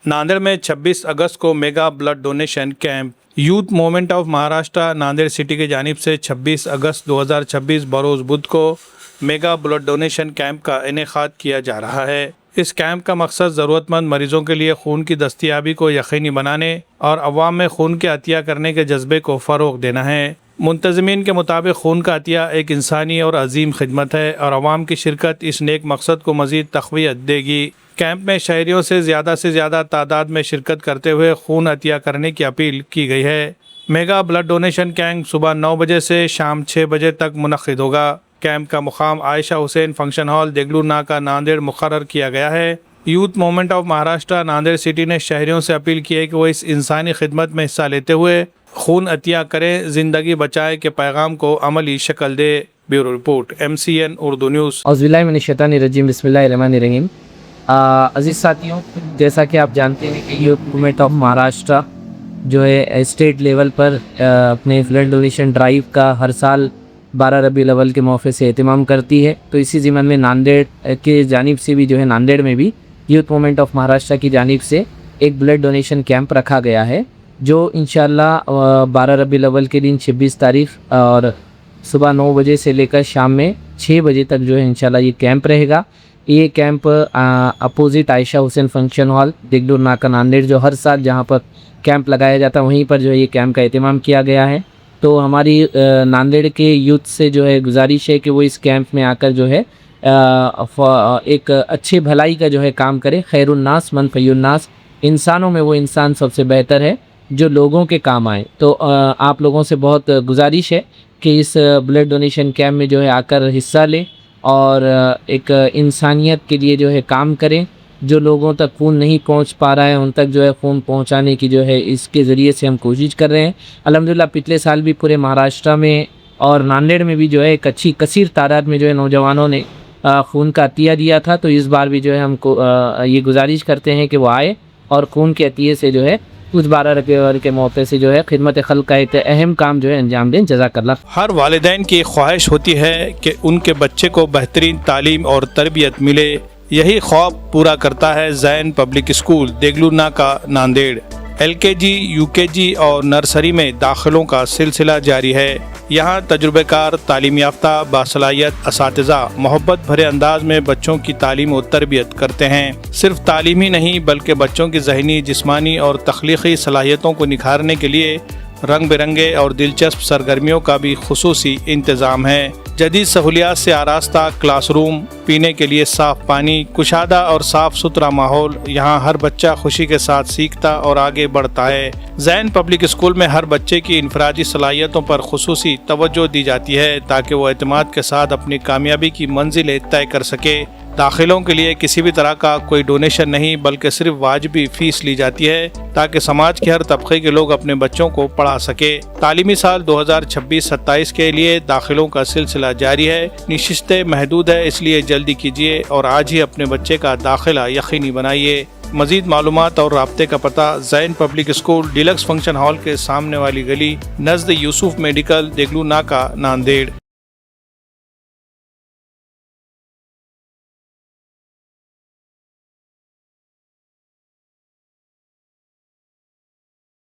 नांदेड़ में 26 अगस्त को mega blood donation camp. Youth movement of Maharashtra Nanded city की जानिब से 26 अगस्त 2026 बरोज़ बुध को मेगा ब्लड डोनेशन कैंप का इनेकाद किया जा रहा है। इस कैंप का मकसद ज़रूरतमंद मरीज़ों के लिए खून की दस्तयाबी को यकीनी बनाने और अवाम में खून के अतिया करने के जज्बे को फ़रोग़ देना है। मुंतज़मीन के मुताबिक खून का अतिया एक इंसानी और अजीम खिदमत है और अवाम की शिरकत इस नेक मकसद को मज़ीद तक़वियत देगी। कैंप में शहरियों से ज़्यादा तादाद में शिरकत करते हुए खून अतिया करने की अपील की गई है। मेगा ब्लड डोनेशन कैंप सुबह 9 बजे से शाम 6 बजे तक मुनक़्क़िद होगा। कैंप का मुकाम आयशा हुसैन फंक्शन हॉल देगलू नाका नांदेड़ मुक़र्रर किया गया है। Youth movement of Maharashtra Nanded city ने शहरियों से अपील की है कि वो इस इंसानी खिदमत में हिस्सा लेते हुए खून अतिया करें, ज़िंदगी बचाए के पैगाम को अमली शक्ल दे। Bureau report MCN Urdu news. औज़ुबिल्लाहिमिनश्शैतानिर्रजीम बिस्मिल्लाहिर्रहमानिर्रहीम। अज़ीज़ साथियों, जैसा कि आप जानते हैं कि यूथ मूवमेंट ऑफ महाराष्ट्र जो है स्टेट लेवल पर अपने ब्लड डोनेशन ड्राइव का हर साल 12 रबीउल अव्वल के मौके से एहतमाम करती है। तो इसी ज़िम्मन में नांदेड़ के जानिब से भी जो है नांदेड़ में भी यूथ मूवमेंट ऑफ महाराष्ट्र की जानिब से एक ब्लड डोनेशन कैंप रखा गया है, जो इंशाअल्लाह 12 रबीउल अव्वल के दिन 26 तारीख और सुबह 9 बजे से लेकर शाम में 6 बजे तक जो है इंशाअल्लाह ये कैंप रहेगा। ये camp opposite Ayesha Hussain function hall Deglur नाका नांदेड़, जो हर साल जहाँ पर कैंप लगाया जाता है वहीं पर जो है ये कैंप का एहतमाम किया गया है। तो हमारी नांदेड़ के यूथ से जो है गुजारिश है कि वो इस कैंप में आकर जो है एक अच्छे भलाई का जो है काम करें। खैरुन्नास मन फयुन्नास, इंसानों में वो इंसान सबसे बेहतर है जो लोगों के काम आए। तो आप लोगों से बहुत गुजारिश है कि इस ब्लड डोनेशन कैंप में जो है आकर हिस्सा लें और एक इंसानियत के लिए जो है काम करें। जो लोगों तक खून नहीं पहुंच पा रहा है उन तक जो है खून पहुंचाने की जो है इसके ज़रिए से हम कोशिश कर रहे हैं। अल्हम्दुलिल्लाह पिछले साल भी पूरे महाराष्ट्र में और नांदेड़ में भी जो है एक अच्छी कसीर तादाद में जो है नौजवानों ने खून का अतिया दिया था। तो इस बार भी जो है हमको ये गुजारिश करते हैं कि वो आए और खून के अतिये से जो है कुछ 12 रबीउल के मौके से जो है खिदमत खल्क़ का एक अहम काम जो है अंजाम दें। जज़ाकल्लाह। हर वालिदैन की ख्वाहिश होती है कि उनके बच्चे को बेहतरीन तालीम और तरबियत मिले। यही ख्वाब पूरा करता है ज़ैन पब्लिक स्कूल देगलू नाका नांदेड़। LKG, UKG और नर्सरी में दाखिलों का सिलसिला जारी है। यहाँ तजुर्बेकार, तालीम याफ्ता, बासलाहियत असातिज़ा मोहब्बत भरे अंदाज में बच्चों की तालीम और तरबियत करते हैं। सिर्फ तालीम ही नहीं बल्कि बच्चों की ज़हनी, जिस्मानी और तख्लीक़ी सलाहियतों को निखारने के लिए रंग बिरंगे और दिलचस्प सरगर्मियों का भी खुसूसी इंतज़ाम है। जदीद सहूलियात से आरास्ता क्लासरूम, पीने के लिए साफ़ पानी, कुशादा और साफ़ सुथरा माहौल, यहाँ हर बच्चा खुशी के साथ सीखता और आगे बढ़ता है। ज़ैन पब्लिक स्कूल में हर बच्चे की इनफरादी सलाहियतों पर खुसूसी तवज्जो दी जाती है ताकि वो एतमाद के साथ अपनी कामयाबी की मंजिलें तय कर सके। दाखिलों के लिए किसी भी तरह का कोई डोनेशन नहीं बल्कि सिर्फ वाजिबी फ़ीस ली जाती है ताकि समाज के हर तबके के लोग अपने बच्चों को पढ़ा सके। तालीमी साल 2026-27 के लिए दाखिलों का सिलसिला जारी है। निशिस्तें महदूद है, इसलिए जल्दी कीजिए और आज ही अपने बच्चे का दाखिला यकीनी बनाइए। मज़ीद मालूमात और राब्ते का पता Zain public school deluxe function hall के सामने वाली गली नज़द यूसुफ मेडिकल देगलू नाका नांदेड़।